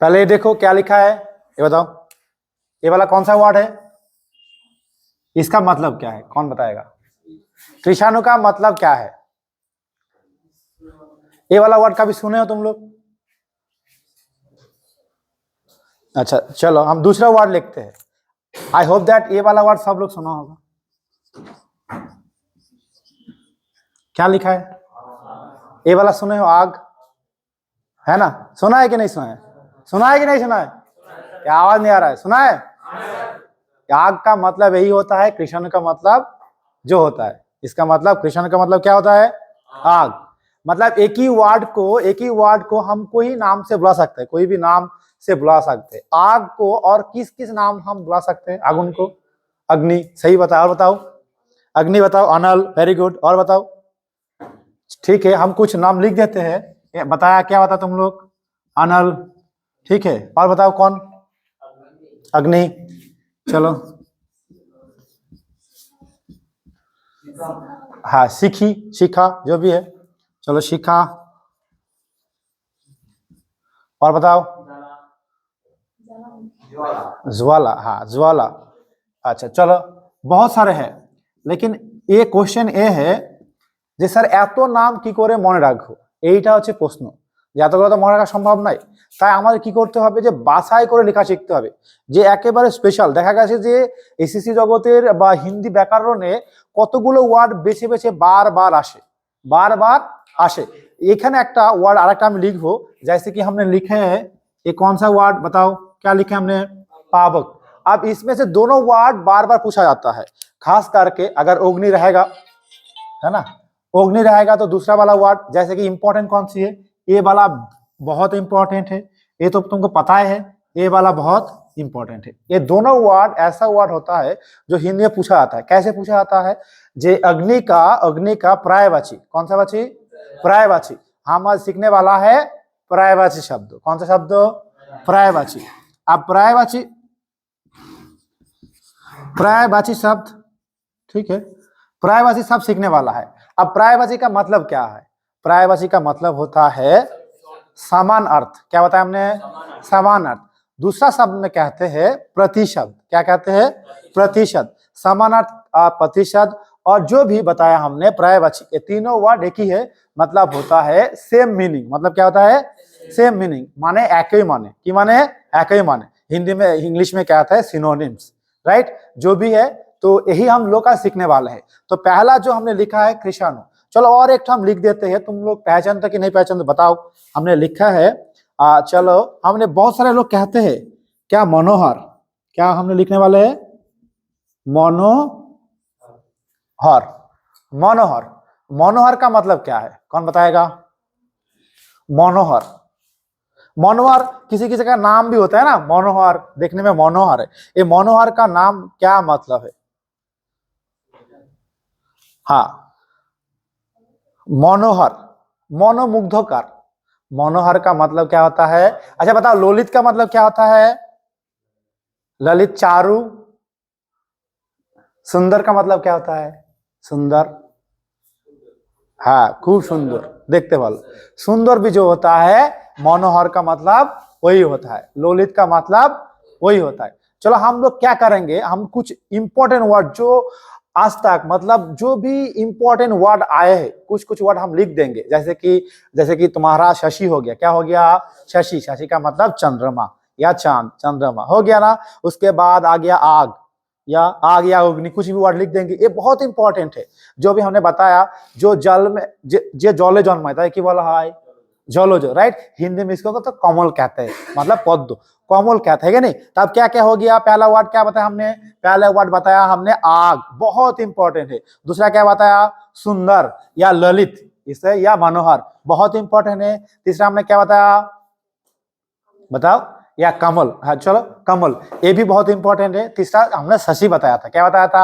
पहले ये देखो क्या लिखा है, ये बताओ ये वाला कौन सा वर्ड है, इसका मतलब क्या है, कौन बताएगा? कृषाणु का मतलब क्या है? ये वाला वर्ड कभी सुने हो तुम लोग? अच्छा चलो हम दूसरा वर्ड लिखते हैं। आई होप दैट ये वाला वर्ड सब लोग सुना होगा। क्या लिखा है? ये वाला सुने हो? आग है ना? सुना है कि नहीं सुना है? सुना है कि नहीं सुना है? क्या आवाज नहीं आ रहा है? सुना है? आग का मतलब यही होता है, कृष्ण का मतलब जो होता है, इसका मतलब कृष्ण का मतलब क्या होता है? आग। मतलब एक ही वर्ड को हम कोई नाम से बुला सकते हैं, कोई भी नाम से बुला सकते हैं आग को। और किस किस नाम हम बुला सकते हैं आगुन को? अग्नि, सही बताओ। और बताओ, अग्नि बताओ। अनल, वेरी गुड। और बताओ। ठीक है, हम कुछ नाम लिख देते हैं। बताया क्या बता तुम लोग? अनल, ठीक है। और बताओ कौन? अग्नि। चलो हाँ, शिखी, शिखा, जो भी है, चलो शिखा। और बताओ। ज्वाला, हाँ ज्वाला। अच्छा चलो, बहुत सारे हैं, लेकिन ये क्वेश्चन ये है যে স্যার এত নাম কি করে মনে রাখবো, এইটা হচ্ছে প্রশ্ন। যে এতগুলো তো মনে রাখা সম্ভব নয়, তাই আমাদের কি করতে হবে যে বাছাই করে লেখা শিখতে হবে। যে একেবারে স্পেশাল দেখা গেছে যে এসএসসি জগতের বা হিন্দি ব্যাকরণে কতগুলো ওয়ার্ড বেছে বেছে বারবার আসে। এখানে একটা ওয়ার্ड আরেকটা আমি लिखबो, जैसे कि हमने लिखे हैं, ये कौन सा वर्ड बताओ? क्या लिखे हमने? पावक। अब इसमें से दोनों वर्ड बार बार पूछा जाता है, खास करके अगर अग्नि रहेगा, है ना, अग्नि रहेगा तो दूसरा वाला वर्ड, जैसे कि इंपॉर्टेंट कौन सी है? ये वाला बहुत इंपॉर्टेंट है, ये तो तुमको पता है, ये वाला बहुत इंपॉर्टेंट है। ये दोनों वर्ड ऐसा वर्ड होता है जो हिंदी में पूछा जाता है। कैसे पूछा जाता है? जे अग्नि का पर्यायवाची, कौन सा वाची? पर्यायवाची। हम आज सीखने वाला है पर्यायवाची शब्द। कौन सा शब्द? पर्यायवाची। अब पर्यायवाची शब्द, ठीक है, पर्यायवाची शब्द सीखने वाला है। अब पर्यायवाची का मतलब क्या है? पर्यायवाची का मतलब होता है समान अर्थ। क्या बताया हमने? समान अर्थ। दूसरा शब्द में कहते हैं प्रतिशब्द। क्या कहते हैं? प्रतिशब्द। समान अर्थ, प्रतिशब्द, और जो भी बताया हमने पर्यायवाची, ये तीनों वर्ड एक ही है, मतलब होता है सेम मीनिंग। मतलब क्या होता है? सेम मीनिंग, माने एक ही माने। की माने? एक ही माने। हिंदी में, इंग्लिश में क्या आता है? Synonyms, right. जो भी है, तो यही हम लोग का सीखने वाले हैं। तो पहला जो हमने लिखा है कृषाणु। चलो और एक हम लिख देते हैं, तुम लोग पहचानते कि नहीं पहचानते बताओ। हमने लिखा है, चलो हमने, बहुत सारे लोग कहते हैं क्या? मनोहर। क्या हमने लिखने वाले हैं? मनोहर। मनोहर, मनोहर का मतलब क्या है? कौन बताएगा? मनोहर, मनोहर किसी किसी का नाम भी होता है ना, मनोहर, देखने में मनोहर है। ये मनोहर का नाम क्या मतलब है? हाँ, मनोहर, मनोमुग्धकर। मनोहर का मतलब क्या होता है? अच्छा बताओ, ललित का मतलब क्या होता है? ललित, चारु। सुंदर का मतलब क्या होता है? सुंदर, हाँ खूब सुंदर, देखते वाला। सुंदर भी जो होता है, मनोहर का मतलब वही होता है, ललित का मतलब वही होता है। चलो हम लोग क्या करेंगे, हम कुछ इंपॉर्टेंट वर्ड जो आज तक, मतलब जो भी इंपॉर्टेंट वर्ड आए हैं, कुछ कुछ वर्ड हम लिख देंगे। जैसे कि तुम्हारा शशि हो गया। क्या हो गया? शशि। शशि का मतलब चंद्रमा या चांद, चंद्रमा हो गया ना। उसके बाद आ गया आग या अग्नि, कुछ भी वर्ड लिख देंगे। ये बहुत इंपॉर्टेंट है। जो भी हमने बताया, जो जल में जे जले जन्माता है, कि बोला है? जलज, राइट। हिंदी में इसको तो कमल कहते हैं, मतलब पद्म, कमल कहते हैं, नहीं? तब क्या क्या हो गया? पहला वर्ड क्या बताया हमने? पहला वर्ड बताया हमने आग, बहुत इंपॉर्टेंट है। दूसरा क्या बताया? सुंदर या ललित, इसे या मनोहर, बहुत इंपॉर्टेंट है। तीसरा हमने क्या बताया? बताओ। या कमल, हाँ चलो कमल, ये भी बहुत इंपॉर्टेंट है। तीसरा हमने शशि बताया था। क्या बताया था?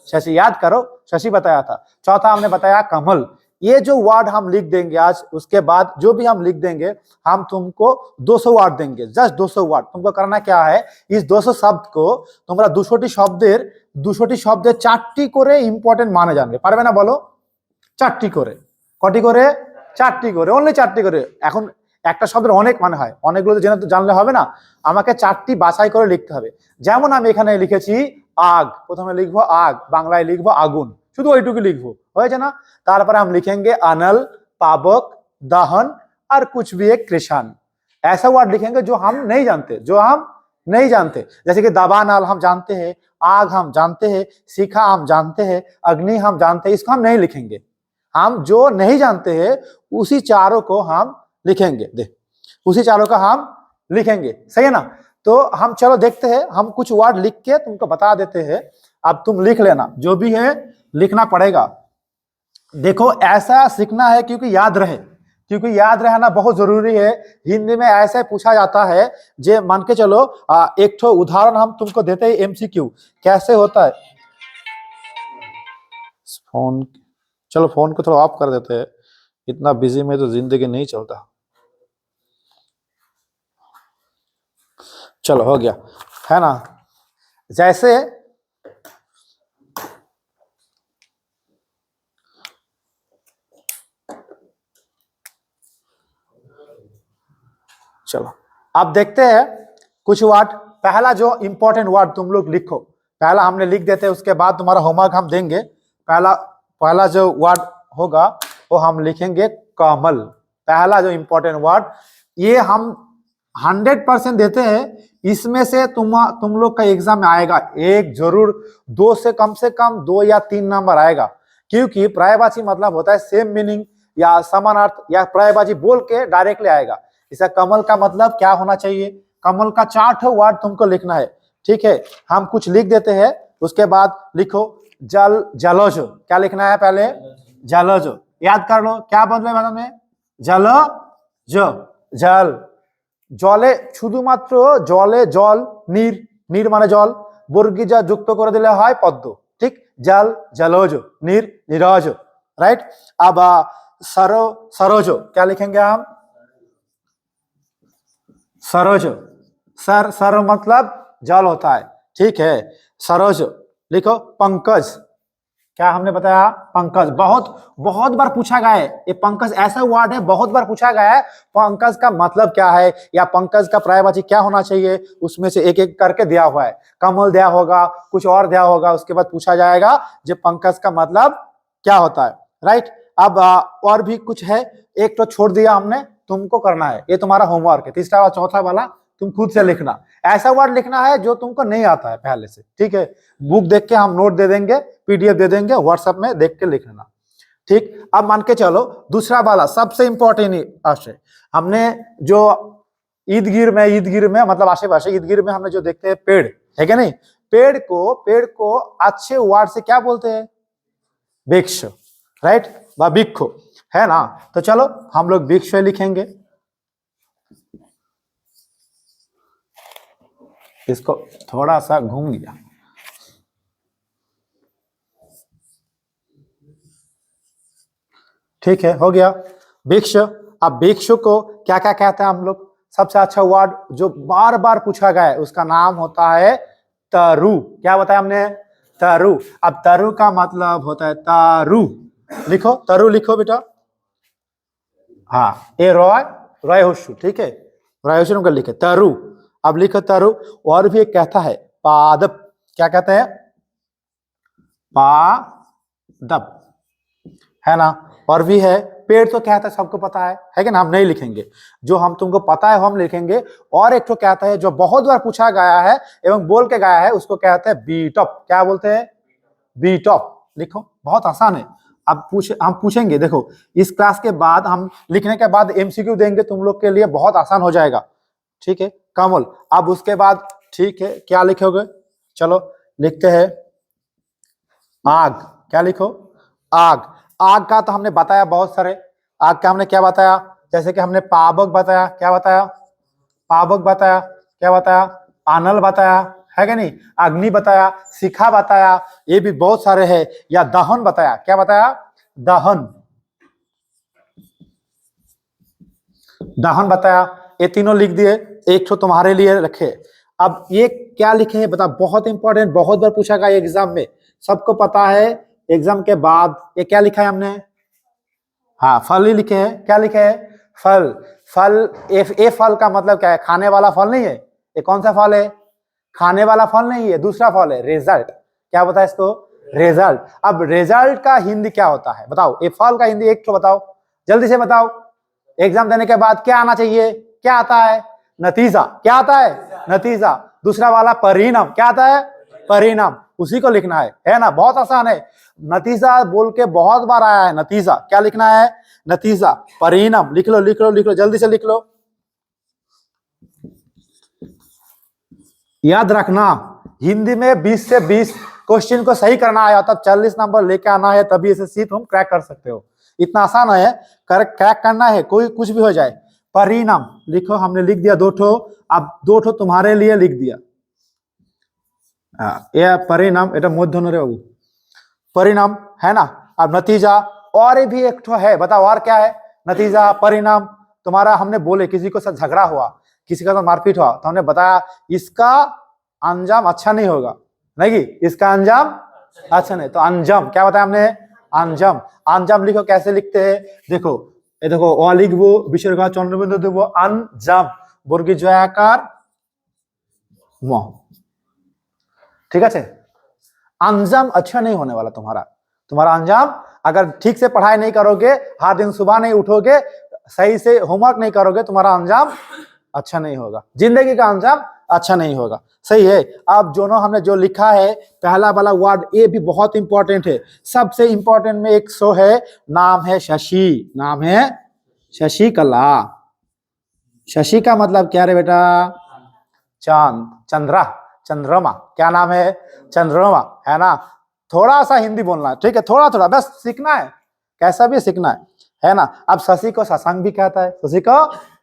शशि, याद करो, शशि बताया था। चौथा हमने बताया कमल। ये जो वर्ड हम लिख देंगे आज, उसके बाद जो भी हम लिख देंगे, हम तुमको 200 वर्ड देंगे, जस्ट 200 वर्ड। तुमको करना क्या है, इस 200 शब्द को তোমরা 200টি শব্দের 4টি করে ইম্পর্টেন্ট মানে জানবে। পারবে না বলো? 4টি করে। কটি করে? 4টি করে, অনলি 4টি করে। এখন একটা শব্দের অনেক মানে হয়, অনেকগুলো জেনে তো জানলে হবে না, আমাকে 4টি বাছাই করে লিখতে হবে। যেমন আমি এখানে লিখেছি আগ, প্রথমে লিখবো আগ, বাংলায় লিখবো আগুন, শুধু ওইটুকু লিখবো, হয়েছে ना। তারপরে हम लिखेंगे अनल, पावक, दहन और कुछ भी एक कृषान। ऐसा वर्ड लिखेंगे जो हम नहीं जानते, जो हम नहीं जानते, जैसे कि दाबानल हम जानते हैं, आग हम जानते हैं, शिखा हम जानते हैं, अग्नि हम जानते हैं, इसको हम नहीं लिखेंगे। हम जो नहीं जानते हैं उसी चारों को हम लिखेंगे, देख उसी चारों का हम लिखेंगे, सही है ना। तो हम चलो देखते हैं, हम कुछ वर्ड लिख के तुमको बता देते हैं, अब तुम लिख लेना, जो भी है लिखना पड़ेगा। देखो ऐसा सीखना है क्योंकि याद रहे, क्योंकि याद रहना बहुत जरूरी है। हिंदी में ऐसे पूछा जाता है, जे मान के चलो एक ठो उदाहरण हम तुमको देते हैं, एमसीक्यू कैसे होता है। फोन, चलो फोन को थोड़ा ऑफ कर देते हैं, इतना बिजी में तो जिंदगी नहीं चलता। चलो हो गया, है ना। जैसे चलो अब देखते हैं कुछ वर्ड। पहला जो इंपॉर्टेंट वर्ड तुम लोग लिखो, पहला हमने लिख देते हैं, उसके बाद तुम्हारा होमवर्क हम देंगे। पहला जो वर्ड होगा वो हम लिखेंगे कमल। पहला जो इंपॉर्टेंट वर्ड, ये हम 100% देते हैं, इसमें से तुम लोग का एग्जाम में आएगा एक जरूर, 2 से कम 2 या 3 नंबर आएगा। क्योंकि पर्यायवाची मतलब होता है सेम मीनिंग या समानार्थ, या पर्यायवाची बोल के डायरेक्टली आएगा। इसका कमल का मतलब क्या होना चाहिए, कमल का 4 वर्ड तुमको लिखना है, ठीक है। हम कुछ लिख देते हैं, उसके बाद लिखो जल, जलज, क्या लिखना है पहले, जलज, याद कर लो क्या बदले मतलब में, जल जल, জলে শুধুমাত্র জলে জল, নীর, নীর মানে জল, বর্গীজা যুক্ত করে দিলে হয় পদ্ম, ঠিক, জল जलज, नीर नीरज, राइट। अब सरो, सरोज, क्या लिखेंगे हम, सरोज, सर मतलब जल होता है, ठीक है, सरोज लिखो। पंकज, क्या हमने बताया, पंकज, बहुत बार पूछा गया है, ये पंकज ऐसा वर्ड है बहुत बार पूछा गया है, पंकज का मतलब क्या है या पंकज का पर्यायवाची क्या होना चाहिए, उसमें से एक एक करके दिया हुआ है। कमल दिया होगा, कुछ और दिया होगा, उसके बाद पूछा जाएगा जो पंकज का मतलब क्या होता है, राइट। अब और भी कुछ है, एक तो छोड़ दिया हमने, तुमको करना है, ये तुम्हारा होमवर्क है, तीसरा और चौथा वाला तुम खुद से लिखना। ऐसा वर्ड लिखना है जो तुमको नहीं आता है पहले से, ठीक है। बुक देख के हम नोट दे देंगे, पीडीएफ दे देंगे, व्हाट्सएप में देख के लिख लेना, ठीक। अब मान के चलो दूसरा वाला सबसे इंपॉर्टेंट आशय, हमने जो ईदगिर में मतलब आशे पाशे ईदगिर में हमने जो देखते हैं पेड़, है क्या नहीं, पेड़ को अच्छे वर्ड से क्या बोलते हैं, वृक्ष, राइट, व वृक्ष, है ना। तो चलो हम लोग वृक्ष लिखेंगे, इसको थोड़ा सा घूम गया, ठीक है, हो गया वृक्ष। अब वृक्ष को क्या क्या कहते हैं हम लोग, सबसे अच्छा वर्ड जो बार बार पूछा गया है उसका नाम होता है तरु, क्या बताया हमने, तरु। अब तरु का मतलब होता है तारू, लिखो तरु, लिखो बेटा, हाँ, ए रॉय होशु, ठीक है, रॉय होशु लिखे तरु। अब लिखो तरु। और भी एक कहता है पादप, क्या कहते हैं, पादप, है ना। और भी है पेड़, तो कहता है सबको पता है कि ना, हम नहीं लिखेंगे, जो हम तुमको पता है हम लिखेंगे। और एक तो कहता है जो बहुत बार पूछा गया है एवं बोल के गया है, उसको कहते हैं बीटॉप, क्या बोलते हैं, बीटॉप, लिखो, बहुत आसान है। अब हम पूछेंगे, देखो इस क्लास के बाद हम लिखने के बाद एमसीक्यू देंगे तुम लोग के लिए, बहुत आसान हो जाएगा, ठीक है। कमल, अब उसके बाद ठीक है क्या लिखोगे, चलो लिखते हैं आग, क्या लिखो, आग। आग का तो हमने बताया बहुत सारे, आग का हमने क्या बताया, जैसे कि हमने पावक बताया, क्या बताया, पावक बताया, क्या बताया, अनल बताया, है क्या नहीं, अग्नि बताया, शिखा बताया, ये भी बहुत सारे हैं, या दहन बताया, क्या बताया, दहन, दहन बताया, ये तीनों लिख दिए, एक तो तुम्हारे लिए रखे। अब ये क्या लिखे हैं बता, बहुत इंपॉर्टेंट, बहुत बार पूछा गया एग्जाम में, सबको पता है। एग्जाम के बाद ये क्या लिखा है हमने, हाँ फल ही लिखे हैं, क्या लिखे हैं, फल। फल, ए फल का मतलब क्या है? खाने वाला फल नहीं है। ये कौन सा फल है? खाने वाला फल नहीं है, दूसरा फल है, रिजल्ट। क्या बताया इसको? रिजल्ट। अब रिजल्ट का हिंदी क्या होता है बताओ? ये फल का हिंदी एक तो बताओ, जल्दी से बताओ। एग्जाम देने के बाद क्या आना चाहिए? क्या आता है? नतीजा। क्या आता है? नतीजा। दूसरा वाला परिणाम। क्या आता है? परिणाम। उसी को लिखना है ना? बहुत आसान है। नतीजा बोल के बहुत बार आया है। नतीजा क्या लिखना है? नतीजा। परिणाम लिख लो, लिख लो, लिख लो, जल्दी से लिख लो। याद रखना, हिंदी में 20 से 20 क्वेश्चन को सही करना है, तब 40 नंबर लेके आना है, तभी इसे सीट तुम क्रैक कर सकते हो। इतना आसान है, क्रैक करना है, कोई कुछ भी हो जाए। परिणाम लिखो, हमने लिख दिया 2 ठो। अब 2 ठो तुम्हारे लिए लिख दिया। ये परिणाम, এটা মূর্ধন্য রে बाबू, परिणाम है ना। अब नतीजा, और भी एक ठो है, बताओ और क्या है? नतीजा, परिणाम। तुम्हारा हमने बोले किसी को साथ झगड़ा हुआ, किसी का साथ मारपीट हुआ, तो हमने बताया इसका अंजाम अच्छा नहीं होगा, नहीं इसका अंजाम अच्छा नहीं, तो अंजाम क्या बताया हमने? अंजाम। अंजाम लिखो, कैसे लिखते हैं देखो, ये देखो अ लिखबो, विसर्ग चंद्रबिंदु देबो, अंजाम बर्गी जयाकार म, ठीक है। अंजाम अच्छा नहीं होने वाला तुम्हारा अंजाम। अगर ठीक से पढ़ाई नहीं करोगे, हर दिन सुबह नहीं उठोगे, सही से होमवर्क नहीं करोगे, तुम्हारा अंजाम अच्छा नहीं होगा, जिंदगी का अंजाम अच्छा नहीं होगा। सही है। अब जो हमने जो लिखा है, पहला वाला वर्ड ये भी बहुत इंपॉर्टेंट है। सबसे इंपॉर्टेंट में एक सो है, नाम है शशि। नाम है शशिकला। शशि का मतलब क्या रे बेटा? चांद, चंद्रा, चंद्रमा। क्या नाम है? चंद्रमा, है ना। थोड़ा सा हिंदी बोलना है, ठीक है, थोड़ा थोड़ा बस सीखना है, कैसा भी सीखना है ना। अब शशि को शशांक भी कहता है, शशि को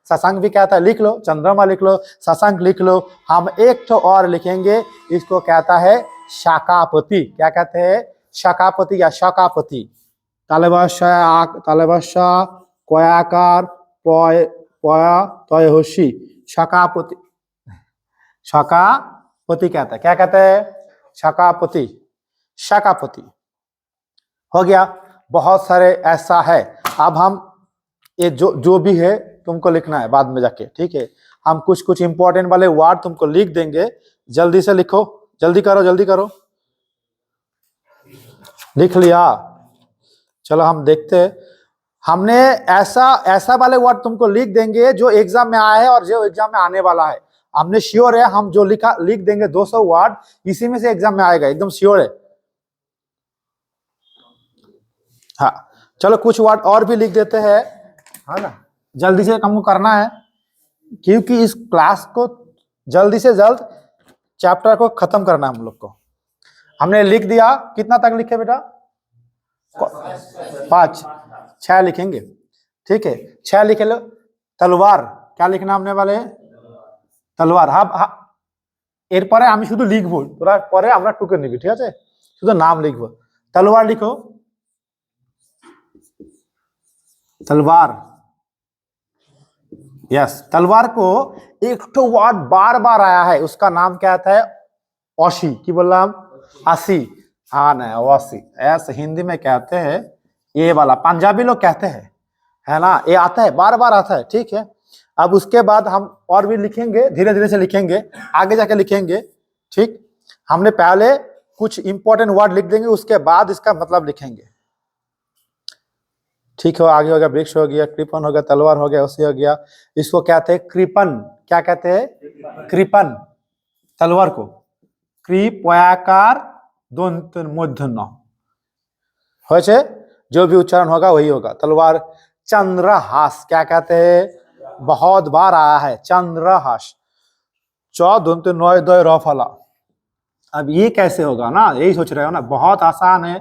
शशांक भी कहता है। लिख लो, चंद्रमा लिख लो, शशांक लिख लो। हम एक तो और लिखेंगे, इसको कहता है शाकापति। क्या कहते हैं? शाकापति या शाकापति। तालबाशा कयाकार पया तयहोशी, शाकापति। शाकापति कहता है। क्या कहते हैं? शाकापति, शाकापति। हो गया। बहुत सारे ऐसा है। अब हम ये जो भी है तुमको लिखना है बाद में जाके, ठीक है। हम कुछ कुछ इंपॉर्टेंट वाले वर्ड तुमको लिख देंगे, जल्दी से लिखो, जल्दी करो, जल्दी करो। लिख लिया? चलो हम देखते हैं। हमने ऐसा वाले वर्ड तुमको लिख देंगे जो एग्जाम में आया है और जो एग्जाम में आने वाला है। हमने श्योर है, हम जो लिख देंगे 200 वर्ड, इसी में से एग्जाम में आएगा, एकदम श्योर है। हाँ, चलो कुछ वर्ड और भी लिख देते हैं, है ना। जल्दी से हमको करना है, क्योंकि इस क्लास को जल्दी से जल्द चैप्टर को खत्म करना है हम लोग को। हमने लिख दिया, कितना तक लिखे बेटा? 5 6 लिखेंगे, ठीक है। 6 लिख लो। तलवार, क्या लिखना हमने वाले? तलवार। हाँ, এরপরে আমি শুধু লিখবো, তোরা পরে আমরা টুকে নিবি, ঠিক আছে, শুধু নাম লিখবো। तलवार लिखो, तलवार। यस, तलवार को एक तो वर्ड बार बार आया है, उसका नाम क्या आता है? औशी। की बोललाम? आशी। हाँ ना, औशी। ऐसे हिंदी में कहते हैं, ये वाला पंजाबी लोग कहते हैं, है ना। ये आता है, बार बार आता है, ठीक है। अब उसके बाद हम और भी लिखेंगे, धीरे धीरे से लिखेंगे, आगे जाके लिखेंगे, ठीक। हमने पहले कुछ इंपॉर्टेंट वर्ड लिख देंगे, उसके बाद इसका मतलब लिखेंगे, ठीक है। आगे हो गया, वृक्ष हो गया, कृपन हो गया, तलवार हो गया, उसी हो गया। इसको कहते हैं कृपन। क्या कहते हैं? कृपन। तलवार को कृपयाकार दंत मूर्धन्य হয়েছে, जो भी उच्चारण होगा वही होगा। तलवार। चंद्रहास, क्या कहते हैं? बहुत बार आया है, चंद्रहास। दंत नय दय रफला। अब ये कैसे होगा ना, यही सोच रहे हो ना, बहुत आसान है।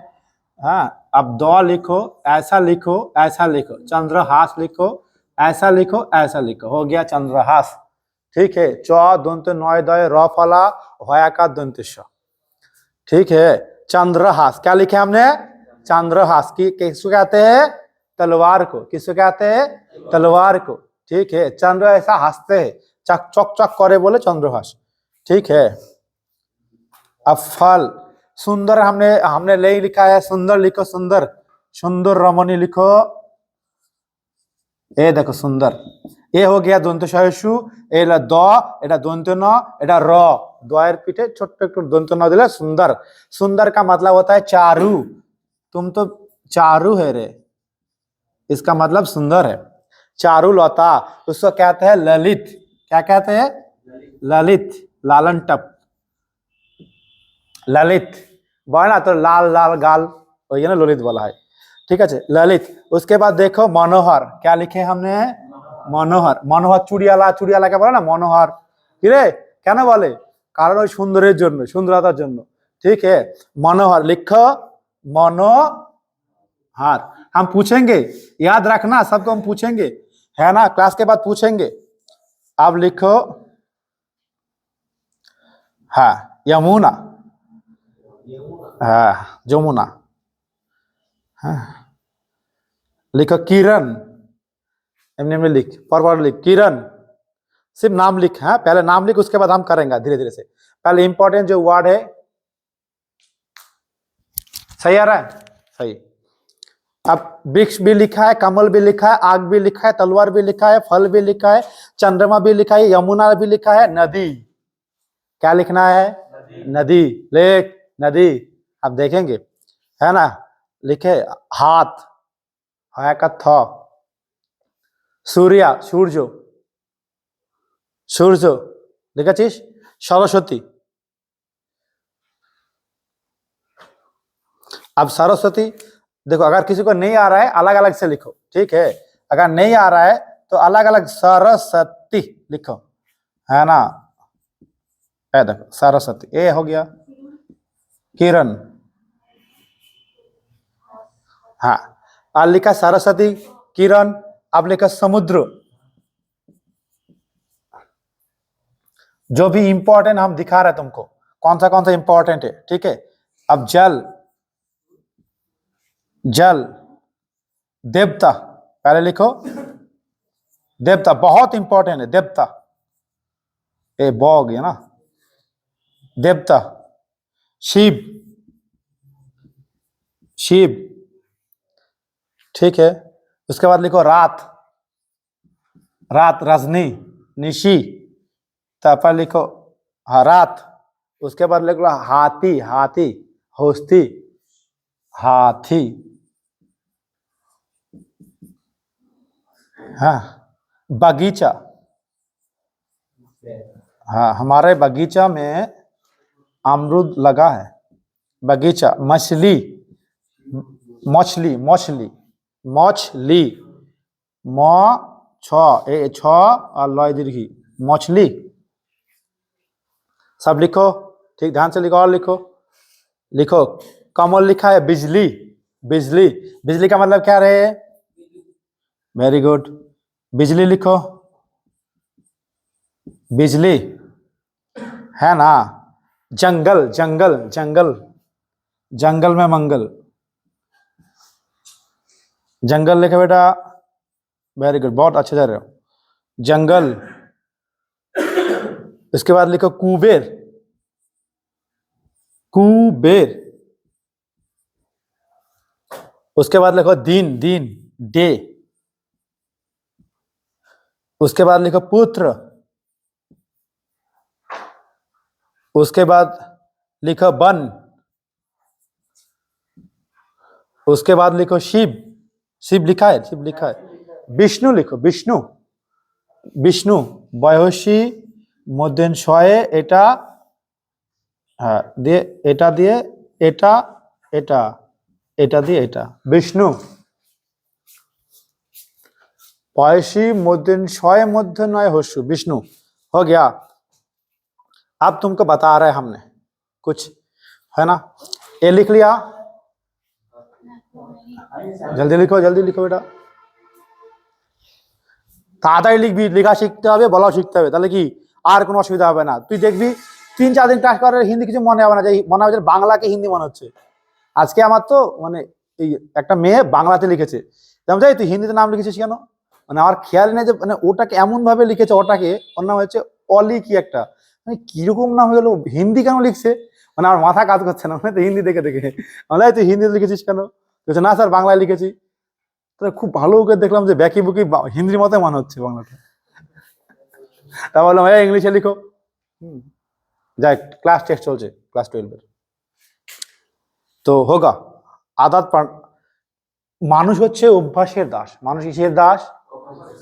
हाँ, अब द लिखो, ऐसा लिखो, ऐसा लिखो, चंद्रहास लिखो, ऐसा लिखो, ऐसा लिखो, हो गया चंद्रहास, ठीक है। दंत नय दय रफला हयाका दंतेश्वर, ठीक है। चंद्रहास क्या लिखे हमने? चंद्रहास। की किसको कहते हैं? तलवार को। किसको कहते हैं? तलवार को, ठीक है। चंद्र ऐसा हंसते हैं, चक चक चक करे बोले चंद्रहास, ठीक है। अब फल। सुंदर हमने ले लिखा है, सुंदर लिखो, सुंदर, सुंदर रमणी लिखो, ये देखो सुंदर, এ हो गया দন্ত সহিষ্ণু, এলা দ, এটা দন্ত ন, এটা র, দয়ের পিঠে ছোট্ট একটু দন্ত ন দিলে सुंदर। सुंदर का मतलब होता है चारू। तुम तो चारू है रे, इसका मतलब सुंदर है। चारुलता, उसको कहते हैं ललित। क्या कहते हैं? ललित, लालन टप, ललित बना तो लाल लाल गाल, वही ना ललित बोला है। ठीक है ललित। उसके बाद देखो मनोहर, क्या लिखे हमने? मनोहर। मनोहर चुड़ियाला, चुड़ियाला क्या बोला ना मनोहर, কিরে কেন বলে? কারণ ওই সুন্দরের জন্য, সুন্দরতার জন্য। ठीक है मनोहर लिखो, मनोहर। हम पूछेंगे, याद रखना सबको हम पूछेंगे, है ना, क्लास के बाद पूछेंगे। अब लिखो हाँ यमुना, हाँ जमुना। हाँ लिखो किरण, एमने में लिख, फॉरवर्ड लिख किरण, सिर्फ नाम लिख। हाँ पहले नाम लिख, उसके बाद हम करेंगे धीरे धीरे से। पहले इंपॉर्टेंट जो वर्ड है, सही आ रहा है? सही। अब वृक्ष भी लिखा है, कमल भी लिखा है, आग भी लिखा है, तलवार भी लिखा है, फल भी लिखा है, चंद्रमा भी लिखा है, यमुना भी लिखा है, नदी। क्या लिखना है? नदी। लेख नदी। अब देखेंगे, है ना, लिखे हाथ, है का थ, सूर्य, सूर्य, सूर्य लिखेছিস, सरस्वती। अब सरस्वती देखो, अगर किसी को नहीं आ रहा है अलग अलग से लिखो, ठीक है, अगर नहीं आ रहा है तो अलग अलग सरस्वती लिखो, है ना। ए देखो सरस्वती, ए हो गया किरण, हाँ और लिखा सरस्वती किरण। अब लिखा समुद्र, जो भी इंपॉर्टेंट हम दिखा रहे हैं तुमको, कौन सा इंपॉर्टेंट है, ठीक है। अब जल, जल, देवता, पहले लिखो देवता, बहुत इंपॉर्टेंट है देवता, ए बॉग है ना, देवता। शिव, शिव, ठीक है। उसके बाद लिखो रात, रात रजनी, निशी, पर लिखो हाँ रात। उसके बाद लिखो हाथी, हाथी, होस्ती, हाथी, हाँ बगीचा, हाँ हमारे बगीचा में अमरूद लगा है, बगीचा। मछली, मछली, मछली, मछली, म छ, ए छ और लय दीर्घी, मछली। सब लिखो, ठीक ध्यान से लिखो, और लिखो, लिखो कमल लिखा है बिजली, बिजली, बिजली का मतलब क्या रहे? वेरी गुड, बिजली लिखो, बिजली, है ना। जंगल, जंगल, जंगल, जंगल में मंगल, जंगल लिखो बेटा, वेरी गुड, बहुत अच्छे जा रहे हो। जंगल। इसके बाद लिखो कुबेर, कुबेर। उसके बाद लिखो दिन, दिन, डे। उसके बाद लिखो पुत्र, उसके बाद लिखो वन, उसके बाद लिखो शिव, शिव लिखा है, शिव लिखा है। विष्णु लिखो, विष्णु, विष्णु, बयसी मध्यन शये, एटा हाँ दिए, एटा दिए, एटा, एटा, एटा दिए, एटा, विष्णु। बयसी मध्यन शये, मध्य नय हस्यु, विष्णु हो गया। अब तुमको बता रहे हमने कुछ, है ना। ये लिख लिया, जल्दी लिखो, जल्दी लिखो बेटा, তাড়াতাড়ি লিখবি, লেখা শিখতে হবে, বলাও শিখতে হবে, তাহলে কি আর কোনো অসুবিধা হবে না। তুই দেখবি 3-4 দিন ক্লাস করার হিন্দি কিছু মনে হবে না, যে মনে হবে যে বাংলাকে হিন্দি মনে হচ্ছে। আজকে আমার তো মানে এই একটা মেয়ে বাংলাতে লিখেছে, তেমন যাই তুই হিন্দিতে নাম লিখেছিস কেন, মানে আমার খেয়াল নেই যে মানে ওটাকে এমন ভাবে লিখেছে, ওটাকে ওর নাম হচ্ছে অলি কি একটা, মানে কিরকম নাম হয়ে গেল, হিন্দি কেন লিখছে, মানে আমার মাথা কাজ করছে না, মানে হিন্দি দেখে দেখে। মানে তুই হিন্দিতে লিখেছিস কেন, বলছে না স্যার বাংলায় লিখেছি। তো খুব ভালো করে দেখলাম যে ব্যাকি বুকি হিন্দির মতো মনে হচ্ছে বাংলাটা। তা বললাম ভাইয়া ইংলিশে লিখো। যাই, ক্লাস টেস্ট চলছে ক্লাস 12 এর। তো হোগা আদাত মানুষ হচ্ছে অভ্যাসের দাস। মানুষ কিসের দাস?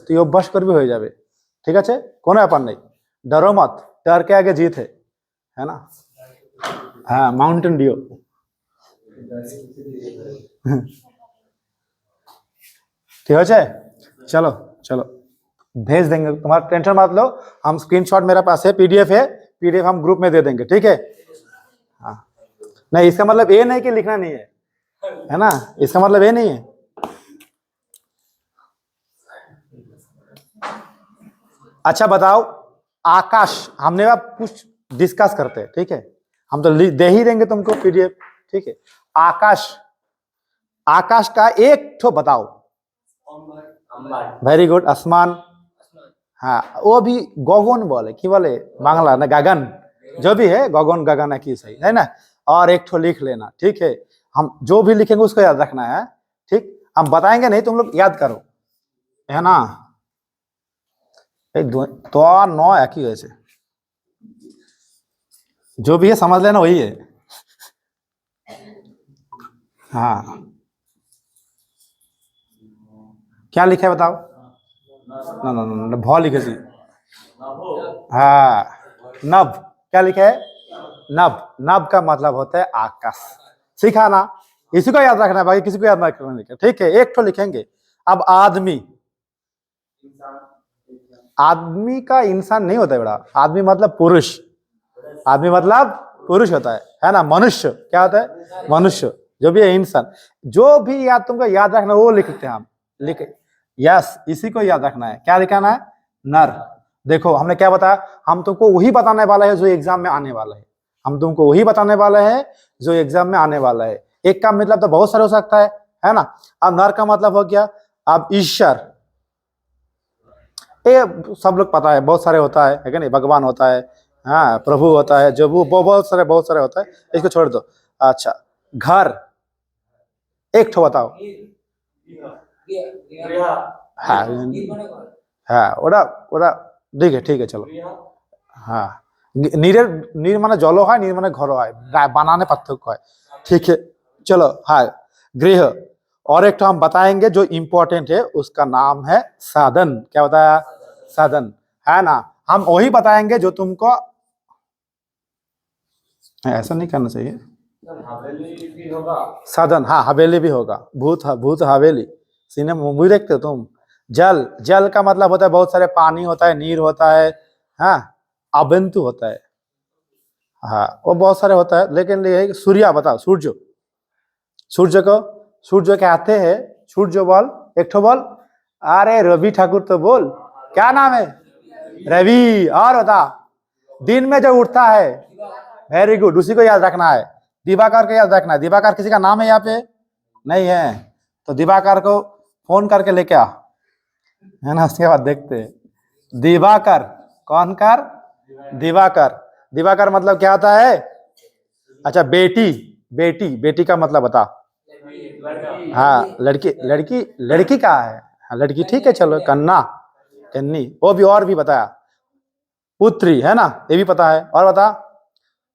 তুই অভ্যাস করবি হয়ে যাবে, ঠিক আছে, কোনো ব্যাপার নেই। ডরো মত, डर के आगे जीत है ना। হ্যাঁ, মাউন্টেন ডিও। ठीक है, चलो चलो भेज देंगे, तुम्हारा टेंशन मत लो। हम स्क्रीनशॉट मेरे पास है, पीडीएफ है, पीडीएफ हम ग्रुप में दे देंगे, ठीक है। हाँ, नहीं इसका मतलब ये नहीं कि लिखना नहीं है ना, इसका मतलब ये नहीं है। अच्छा बताओ, आकाश, हमने अब कुछ डिस्कस करते हैं, ठीक है। हम तो दे ही देंगे तुमको पीडीएफ, ठीक है। आकाश, आकाश का एक ठो बताओ। वेरी गुड, आसमान। हाँ, वो भी गगन बोले, की बोले बांग्ला ना, गगन, जो भी है गगन गगन है, की सही है ना। और एक ठो लिख लेना, ठीक है। हम जो भी लिखेंगे उसको याद रखना है, ठीक। हम बताएंगे नहीं, तुम लोग याद करो, है ना। तो नौ एक ही वैसे जो भी है समझ लेना वही है। हाँ, क्या लिखा है बताओ। ना ना ना, भ लिखे सी। हाँ, नभ, क्या लिखा है? नभ। नभ का मतलब होता है आकाश। सीखा ना, इसी को याद रखना है, बाकी किसी को याद ना रखना, ठीक है। एक तो लिखेंगे। अब आदमी, आदमी का इंसान नहीं होता है बेटा, आदमी मतलब पुरुष, आदमी मतलब पुरुष होता है ना। मनुष्य क्या होता है? मनुष्य, जो भी है इंसान, जो भी याद तुमको याद रखना वो लिखते हैं हम, लिखे। यस, इसी को याद रखना है। क्या लिखाना है? नर। देखो हमने क्या बताया, हम तुमको वही बताने वाला है जो एग्जाम में आने वाला है। हम तुमको वही बताने वाला है जो एग्जाम में आने वाला है। एक का मतलब तो बहुत सारे हो सकता है ना। अब नर का मतलब हो गया, अब ईश्वर, ये सब लोग पता है, बहुत सारे होता है कि नहीं। भगवान होता है, हाँ, प्रभु होता है, जो वो बहुत सारे होता है, इसको छोड़ दो। अच्छा, घर, एक ठो बताओ। हाँ हाँ, ওটা ওটা ठीक है चलो। हाँ, नीर माने जलो है, नीर माने घरो है, बनाने पार्थक्य है, ठीक है। चलो, हाँ, गृह। और एक तो हम बताएंगे जो इम्पोर्टेंट है, उसका नाम है साधन। क्या बताया? साधन, है ना। हम वही बताएंगे जो तुमको, ऐसा नहीं करना चाहिए। साधन, हाँ, हवेली भी होगा। भूत हवेली, सिनेमा मूवी देखते हो तुम। जल, जल का मतलब होता है बहुत सारे, पानी होता है, नीर होता है, हाँ, अबंतु होता है, हाँ, वो बहुत सारे होता है। लेकिन ये सूर्य बताओ, सूर्य, सूर्य को, सूर्य कहते हैं, सूर्य बोल, एक ठो बोल। अरे रवि ठाकुर तो बोल, क्या नाम है? रवि। और बता, दिन में जो उठता है, वेरी गुड, उसी को याद रखना है। दिवाकर को याद रखना है। दिवाकर किसी का नाम है यहाँ पे? नहीं है, तो दिवाकर को फोन करके लेके आ, है ना। उसके बाद देखते हैं। दिवाकर, कौन कर? दिवाकर। दिवाकर मतलब क्या होता है? अच्छा, बेटी, बेटी, बेटी का मतलब बता। हाँ, लड़की, लड़की, लड़की का है, हाँ, लड़की, ठीक है, चलो। कन्ना, कन्नी, वो भी, और भी बताया। पुत्री, है ना, ये भी पता है। और बता,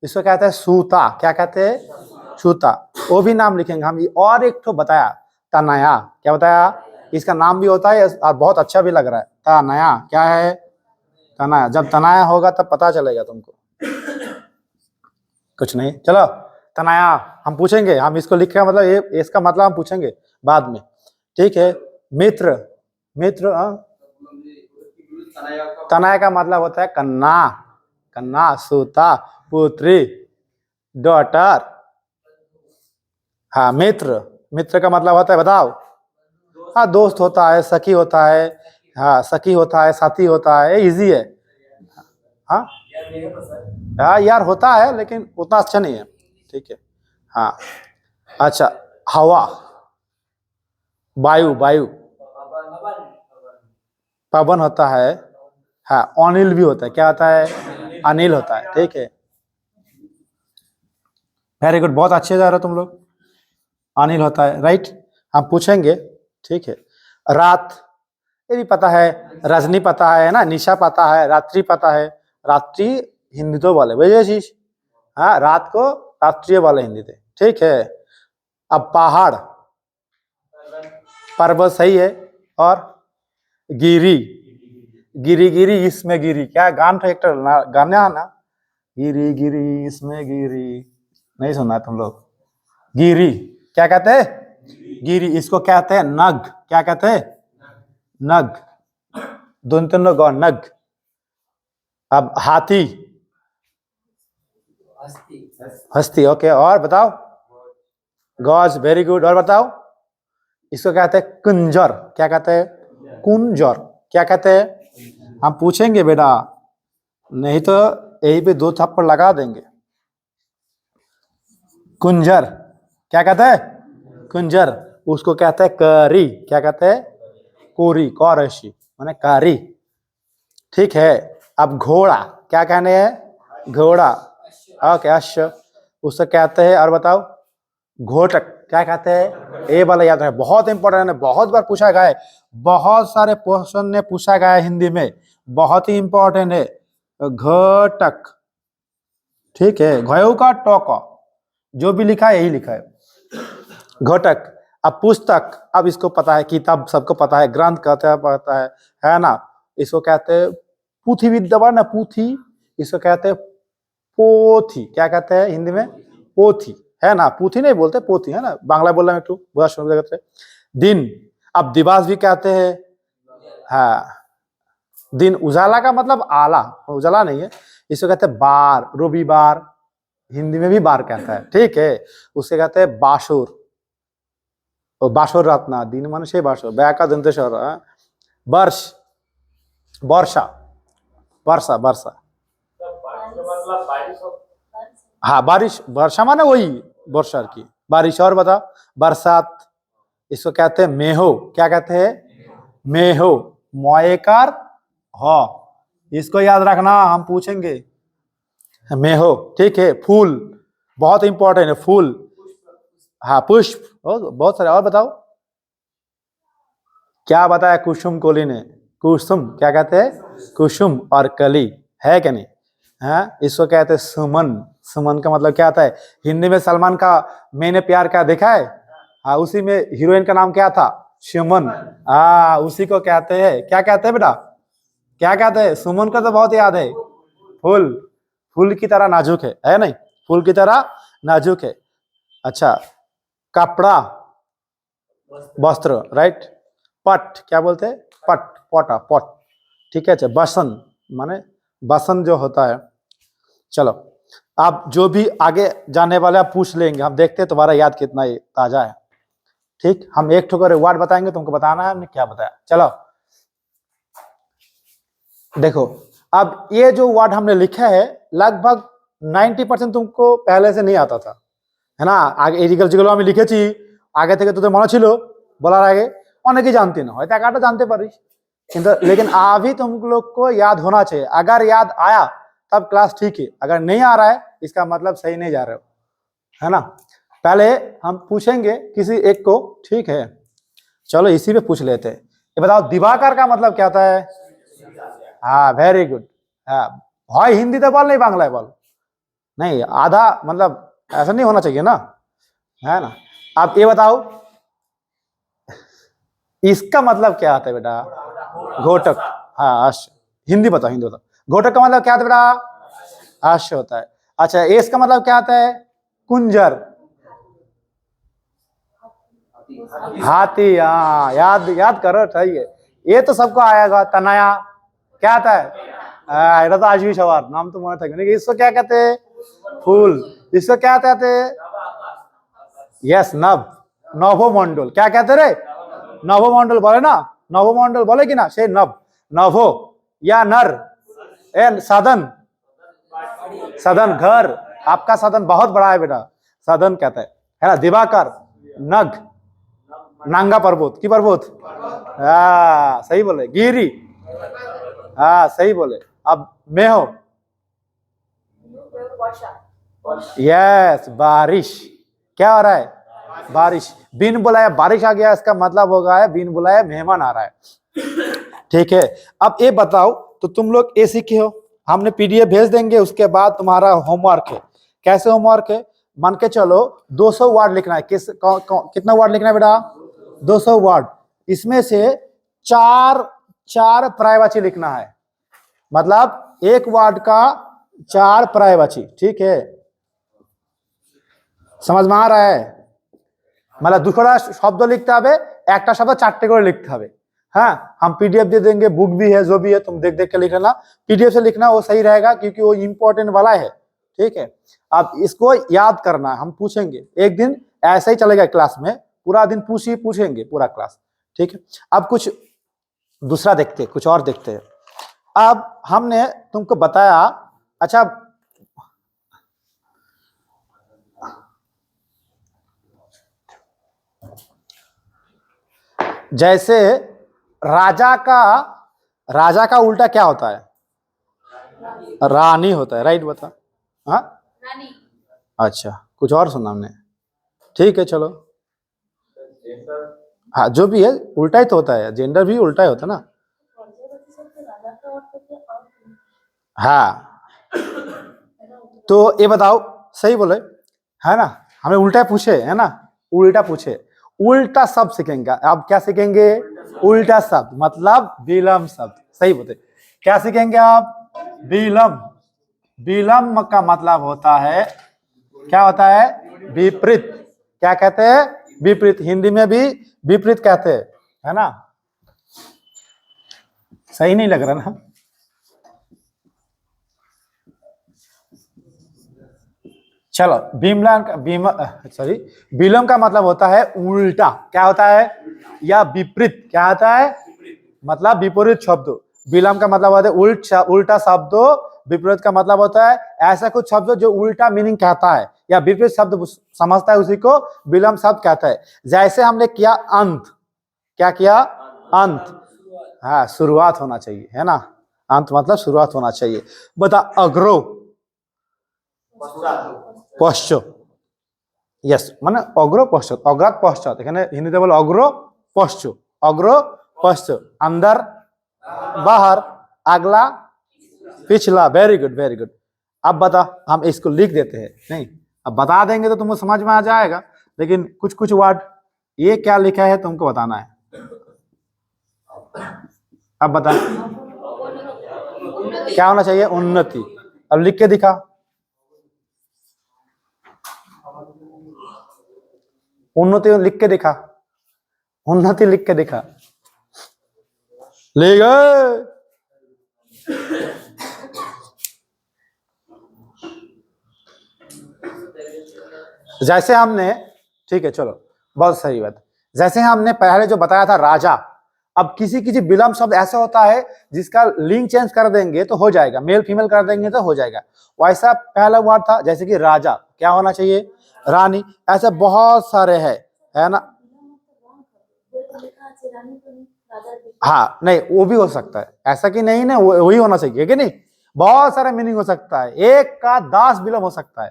इसको कहते हैं सूता। क्या कहते हैं? सूता, वो भी नाम लिखेंगे हम। और एक तो बताया, तनया। क्या बताया? इसका नाम भी होता है और बहुत अच्छा भी लग रहा है, तनया। क्या है? तनया। जब तनया होगा तब पता चलेगा तुमको, कुछ नहीं। चलो, तनया हम पूछेंगे, हम इसको लिख के, मतलब ये इसका मतलब हम पूछेंगे बाद में, ठीक है। मित्र, मित्र, तनया का मतलब होता है कन्ना, कन्ना, सूता, पुत्री, डॉटर। हाँ, मित्र, मित्र का मतलब होता है, बताओ। हाँ, दोस्त होता है, सखी होता है, हाँ, सखी होता है, साथी होता है, इजी है। हाँ हाँ यार, होता है लेकिन उतना अच्छा नहीं है, ठीक है। हाँ, अच्छा, हवा, वायु, वायु, पवन होता है, हाँ, अनिल भी होता है। क्या होता है? अनिल होता है, ठीक है। वेरी गुड, बहुत अच्छे जा रहे हो तुम लोग। अनिल होता है, राइट। हम पूछेंगे, ठीक है। रात, ये भी पता है, रजनी पता है ना, निशा पता है, रात्रि पता है। रात्रि हिंदी तो बोले वही चीज, हाँ रात को रात्रि वाले हिंदी थे, ठीक है। अब पहाड़, पर्वत सही है, और गिरी, गिरी गिरी इसमें गिरी, क्या गान था एक गाना ना, गिरी गिरी इसमें गिरी, नहीं सुना तुम लोग? गिरी क्या कहते हैं? गिरी। इसको कहते हैं नग, क्या कहते हैं? नग, नग। अब हाथी, हस्ती, ओके। और बताओ? गॉज, वेरी गुड। और बताओ? इसको कहते हैं कुंजर, क्या कहते हैं? कुंजर, क्या कहते हैं? हम पूछेंगे बेटा, नहीं तो यही पे 2 थप्पड़ लगा देंगे। कुंजर क्या कहते हैं? कुंजर। उसको कहते हैं करी, क्या कहते हैं? कोरी, कौरशी माने कारी, ठीक है। अब घोड़ा क्या कहने हैं? घोड़ा, ओके अश्व, उससे कहते हैं। और बताओ? घोटक, क्या कहते हैं? ये वाला याद है, बहुत इंपॉर्टेंट है, बहुत बार पूछा गया है, बहुत सारे क्वेश्चन ने पूछा गया है हिंदी में, बहुत ही इंपॉर्टेंट है। घटक, ठीक है। घयों का टोका, जो भी लिखा है यही लिखा है, घटक। अब पुस्तक, अब इसको पता है, किताब सबको पता है, ग्रंथ कहते हैं, पता है ना। इसको कहते हैं पुथी विद्या ना, पुथी, इसको कहते हैं पोथी, क्या कहते हैं हिंदी में? पोथी, है ना। पुथी नहीं बोलते, पोथी, है ना। बांग्ला बोल रहे हैं, बुरा सुन। दिन, अब दिवस भी कहते हैं, हाँ। दिन, उजाला का मतलब आला, उजाला नहीं है। इसको कहते हैं बार, रविवार, हिंदी में भी बार कहता है, ठीक है। उसे कहते हैं बासुर, बासुर रत्ना, दिन मन से बासुर, बैका दंतेश्वर। वर्ष, वर्षा, वर्षा, वर्षा, हाँ बारिश, वर्षा माने वही वर्षा की बारिश। और बता? बरसात, इसको कहते हैं मेहो, क्या कहते हैं? मेहो, मोएकार हो, इसको याद रखना, हम पूछेंगे। मेहो, ठीक है। फूल, बहुत इंपॉर्टेंट है, फूल, हाँ पुष्प, बहुत सारे। और बताओ? क्या बताया कुसुम कोली ने? कुसुम, क्या कहते हैं? कुसुम और कली, है क्या नहीं? हाँ, इसको कहते हैं सुमन। सुमन का मतलब क्या आता है? हिंदी में सलमान का मैंने प्यार क्या देखा है, हाँ उसी में हीरोइन का नाम क्या था? सुमन, हाँ उसी को कहते हैं। क्या कहते हैं बेटा? क्या कहते हैं? सुमन का तो बहुत याद है, फूल, फूल की तरह नाजुक है नहीं? फूल की तरह नाजुक है। अच्छा, कपड़ा, वस्त्र, राइट। पट, क्या बोलते हैं? पट, पोटा, पट, ठीक है। अच्छा, बसन माने बसन जो होता है। चलो, आप जो भी आगे जाने वाले आप पूछ लेंगे, हम देखते हैं तुम्हारा याद कितना ताजा है, ठीक। हम एक ठोकर वर्ड बताएंगे, तुमको बताना है हमने क्या बताया। चलो देखो, अब ये जो वर्ड हमने लिखा है लगभग 90% तुमको पहले से नहीं आता था, है ना। आगे एग्रीकल्चर যেগুলো আমি লিখেছি আগে থেকে তোদের মনে ছিল বলার আগে, অনেকেই জানতে না, হয়তো একাটা জানতে পারিস, কিন্তু लेकिन अभी तुम लोग को याद होना चाहिए। अगर याद आया तब क्लास ठीक है, अगर नहीं आ रहा है इसका मतलब सही नहीं जा रहे हो, है ना। पहले हम पूछेंगे किसी एक को, ठीक है। चलो इसी पे पूछ लेते हैं। ये बताओ दिवाकर का मतलब क्या होता है? हाँ वेरी गुड। हाँ, হয় হিন্দিতে বল नहीं বাংলায় বল, नहीं आधा मतलब ऐसा नहीं होना चाहिए ना, है ना। आप ये बताओ इसका मतलब क्या आता है बेटा? घोटक, हाँ अश्व। हिंदी बताओ, हिंदी बताओ। घोटक का मतलब क्या आता है बेटा? अश्व होता है। अच्छा, एस का मतलब क्या आता है? कुंजर, हाथी, हाँ याद याद करो, सही है। ये तो सबको आएगा। तनाया क्या आता है? এটা তো আসবি সবার, নাম তো মনে থাকবে নাকি। इसको क्या कहते हैं? फूल। इसको क्या कहते हैं? यस, नभ, नभोमंडल। क्या कहते रे? नभोमंडल बोले ना, नभोमंडल बोले कि ना, से नभ, नभो या नर, ए सदन, सदन घर, आपका सदन बहुत बड़ा है बेटा, सदन कहता है ना। दिवाकर, नग, नांगा पर्वत की पर्वत, हाँ सही बोले। गिरी, हाँ सही बोले। अब मेहो, यस बारिश। क्या हो रहा है? बारिश। बिन बुलाया बारिश आ गया, इसका मतलब होगा है बिन बुलाया मेहमान आ रहा है। ठीक है। अब ये बताओ, तो तुम लोग ये सीखे हो, हमने पीडीएफ भेज देंगे, उसके बाद तुम्हारा होमवर्क है। कैसे होमवर्क है? मान के चलो 200 वर्ड लिखना है। कितना वर्ड लिखना है बेटा? 200 वर्ड। इसमें से चार चार पर्यायवाची लिखना है, मतलब एक वर्ड का 4 पर्यायवाची। ठीक है, समझ में आ रहा है? मतलब दूसरा शब्द लिखते হবে, একটা शब्द 4টে করে लिखते হবে। हाँ, हम पीडीएफ दे देंगे, बुक भी है, जो भी है तुम देख देख के लिख लेना। पीडीएफ से लिखना वो सही रहेगा, क्योंकि वो इम्पोर्टेंट वाला है। ठीक है, अब इसको याद करना है, हम पूछेंगे एक दिन, ऐसा ही चलेगा क्लास में, पूरा दिन पूछेंगे पूरा क्लास। ठीक है, अब कुछ दूसरा देखते, कुछ और देखते हैं। अब हमने तुमको बताया, अच्छा जैसे राजा का उल्टा क्या होता है? रानी होता है, राइट? बता। हाँ, अच्छा, कुछ और सुना हमने। ठीक है, चलो। हाँ, जो भी है उल्टा ही तो होता है, जेंडर भी उल्टा ही होता है ना। हाँ, तो ये बताओ, सही बोले है ना? हमें उल्टा पूछे है ना, उल्टा पूछे, उल्टा शब्द सीखेंगे। अब क्या सीखेंगे? उल्टा शब्द, मतलब विलंब शब्द। सही बोलते, क्या सीखेंगे आप? विलंब। विलंब का मतलब होता है, क्या होता है? विपरीत। क्या कहते हैं? विपरीत। हिंदी में भी विपरीत कहते हैं, है ना? सही नहीं लग रहा ना? चलो, विलंब का मतलब होता है उल्टा। क्या होता है? या विपरीत। क्या होता है? मतलब विपरीत शब्द। विलंब का मतलब होता है उल्टा शब्द। विपरीत का मतलब होता है ऐसा कुछ शब्द जो उल्टा मीनिंग कहता है, या विपरीत शब्द समझता है, उसी को विलंब शब्द कहता है। जैसे हमने किया अंत। क्या किया? अंत। हाँ, शुरुआत होना चाहिए, है ना? अंत मतलब शुरुआत होना चाहिए। बता, अग्रो, पश्चात। यस, মানে অগ্র পশ্চাৎ, অগ্রাত পশ্চাৎ। এখানে হিন্দিতে বলে অগ্র পশ্চ, অগ্র पश्च, अंदर बाहर, अगला पिछला। Very good, very good. अब बता, हम इसको लिख देते हैं। नहीं, अब बता देंगे तो तुमको समझ में आ जाएगा, लेकिन कुछ कुछ वर्ड ये क्या लिखा है तुमको बताना है। अब बता, क्या होना चाहिए? उन्नति। अब लिख के दिखा। उन्नति लिख के दिखा, उन्नति लिख के दिखा। ले गए। जैसे हमने, ठीक है चलो, बहुत सही बात। जैसे हमने पहले जो बताया था राजा, अब किसी किसी विलंब शब्द ऐसा होता है जिसका लिंग चेंज कर देंगे तो हो जाएगा, मेल फीमेल कर देंगे तो हो जाएगा। वैसा पहला वर्ड था, जैसे कि राजा, क्या होना चाहिए? रानी। ऐसे बहुत सारे है ना? हाँ, नहीं वो भी हो सकता है, ऐसा कि नहीं ना वही होना चाहिए कि नहीं। बहुत सारा मीनिंग हो सकता है, एक का 10 विलंब हो सकता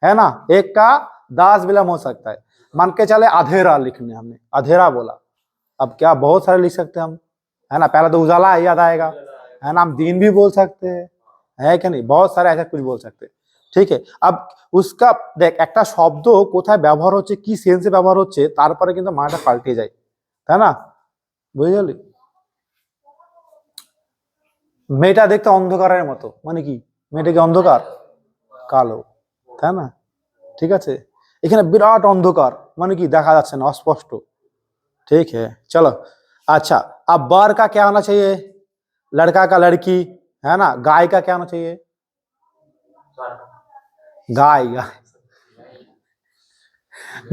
है ना? एक का 10 विलंब हो सकता है। मान के चले अधेरा लिखने, हमने अधेरा बोला, अब क्या बहुत सारे लिख सकते हैं हम, है ना? पहले तो उजाला याद आएगा, है ना? हम दिन भी बोल सकते हैं, है कि नहीं? बहुत सारे ऐसा कुछ बोल सकते हैं। ठीक है, अब उसका देख, একটা শব্দ কোথায় ব্যবহার হচ্ছে, কি সেন্সে ব্যবহার হচ্ছে, তারপরে কিন্তু মানেটা পাল্টে যায়, তাই না? বুঝে গেলি? মেয়েটা দেখতে অন্ধকারের মতো, মানে কি? মেয়েটা কি অন্ধকার? কালো, তাই না? ঠিক আছে, এখানে বিরাট অন্ধকার, মানে কি? দেখা যাচ্ছে না, অস্পষ্ট। ठीक है, चलो। अच्छा, अब बर का क्या होना चाहिए? लड़का का लड़की, है ना? गाय का क्या होना चाहिए? गाय, गाय।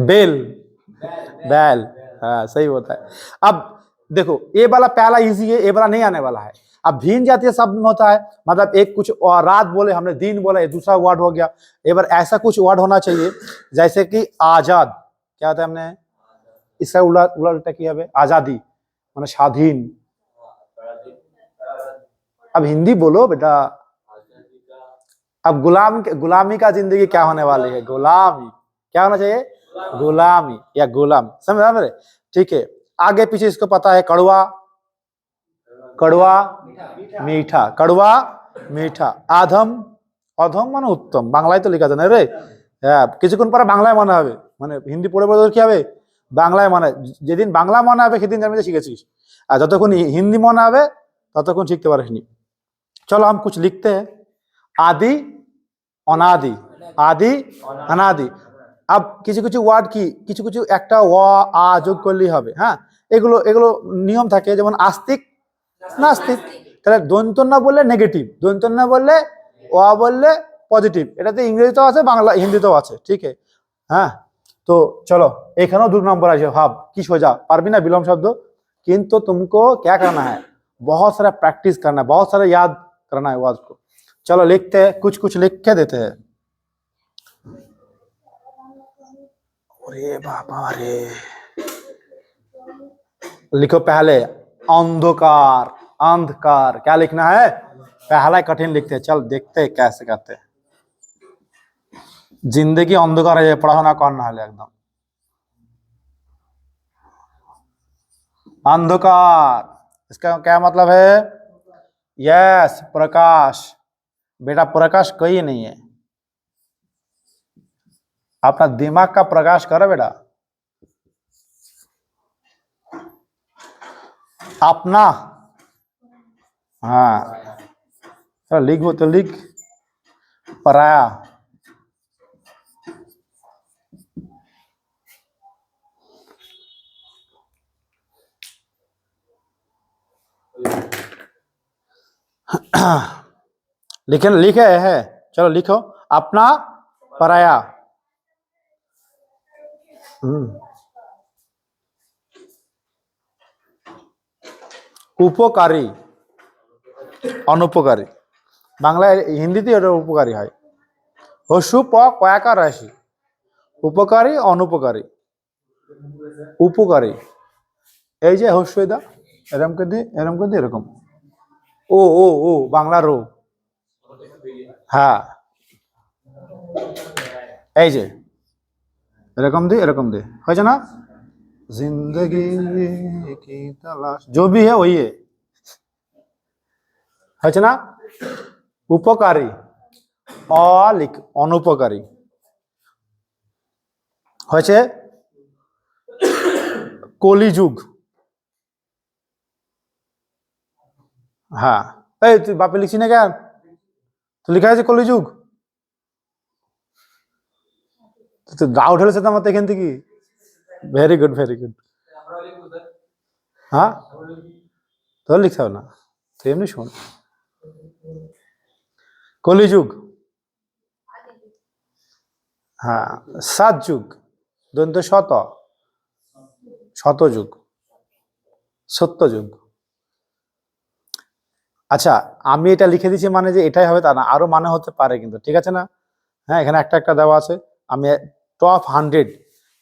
बेल, बैल। हाँ, सही होता है। अब देखो, ये वाला पहला इजी है, ये वाला नहीं आने वाला है। अब भिन्न जातीय शब्द में होता है, मतलब एक कुछ और रात बोले, हमने दिन बोला, ये दूसरा वर्ड हो गया। एक बार ऐसा कुछ वर्ड होना चाहिए, जैसे कि आजाद। क्या होता है? हमने इसका उल्टा किया है, आजादी माने स्वाधीन। अब हिंदी बोलो बेटा। अब गुलामी का जिंदगी क्या होने वाली है? गुलामी। क्या होना चाहिए? गुलामी या गुलाम, समझ मेरे? ठीक है, आगे पीछे इसको पता है। कड़वा, कड़वा मीठा, कड़वा मीठा। आधम, अधम माने उत्तम, बांग्लाয় তো লেখা আছে না রে। হ্যাঁ, কিছুক্ষণ পরে বাংলায় মনে হবে, মানে হিন্দি পড়ে পড়ে কি হবে, বাংলায় মনে, যেদিন বাংলা মনে হবে সেদিন জানবি যে শিখেছিস, আর যতক্ষণ হিন্দি মনে হবে ততক্ষণ শিখতে পারিসনি। चलो हम कुछ लिखते हैं। आदि अनादि, आदि अनादि। अब কিছু কিছু ওয়ার্ড কি, কিছু কিছু একটা ও আ যোগ করলেই হবে। হ্যাঁ, এগুলো এগুলো নিয়ম থাকে, যেমন আস্তিক নাস্তিক। তাহলে দন্ত না বললে নেগেটিভ, দন্ত না বললে ও বললে পজিটিভ। এটাতে ইংরেজিতেও আছে, বাংলা হিন্দিতেও আছে, ঠিক আছে। হ্যাঁ, তো চলো এখানেও 2 নম্বর আছে। ভাব কি সোজা, পারবি না বিलोम शब्द, किंतु तुमको क्या करना है, बहुत सारा प्रैक्टिस करना है, बहुत सारा याद करना है वर्ड को। चलो लिखते हैं, कुछ कुछ लिख के देते हैं। अरे बाबा रे, लिखो पहले अंधकार, अंधकार क्या लिखना है, पहला कठिन लिखते हैं। चल देखते हैं कैसे करते हैं। जिंदगी अंधकार है, पढ़ाना करना है एकदम अंधकार। इसका क्या मतलब है, यस प्रकाश। बेटा प्रकाश कोई नहीं है, अपना दिमाग का प्रकाश करो बेटा। अपना, हाँ तो लिख, वो तो लिख। पराया, लिखे लिखे है, चलो लिखो अपना पराया। উপকারী অনুপকারী, বাংলায় হিন্দিতে এটা উপকারী হয়। হস্যু প কয়াকার রাশি, উপকারী অনুপকারী। উপকারী, এই যে হস্যদা এরকম করে দিয়ে, এরকম করে দিয়ে, এরকম ও ও ও বাংলার ও। হ্যাঁ এই যে এরকম দিয়ে, এরকম দিয়ে হয়েছে না। जिंदगी की तलाश जो भी है वही है ना। उपकारी अलिक अनुपकारी হয়েছে কলিযুগ। হ্যাঁ, এই তুই বাপে লিখছি না কেন, তো লেখা আছে কলিযুগ। তো ডাউট হলে সেটা আমার এখান থেকে। Very good very good. হ্যাঁ তো লিখতে হবে না, তো এমনি শোন। কলিযুগ, হ্যাঁ সাতযুগ, দন্ত শত, শতযুগ, সত্যযুগ। আচ্ছা আমি এটা লিখে দিচ্ছি মানে যে এটাই হবে তা না, আরো মানে হতে পারে কিন্তু, ঠিক আছে না। হ্যাঁ এখানে একটা একটা দেওয়া আছে, আমি টপ 100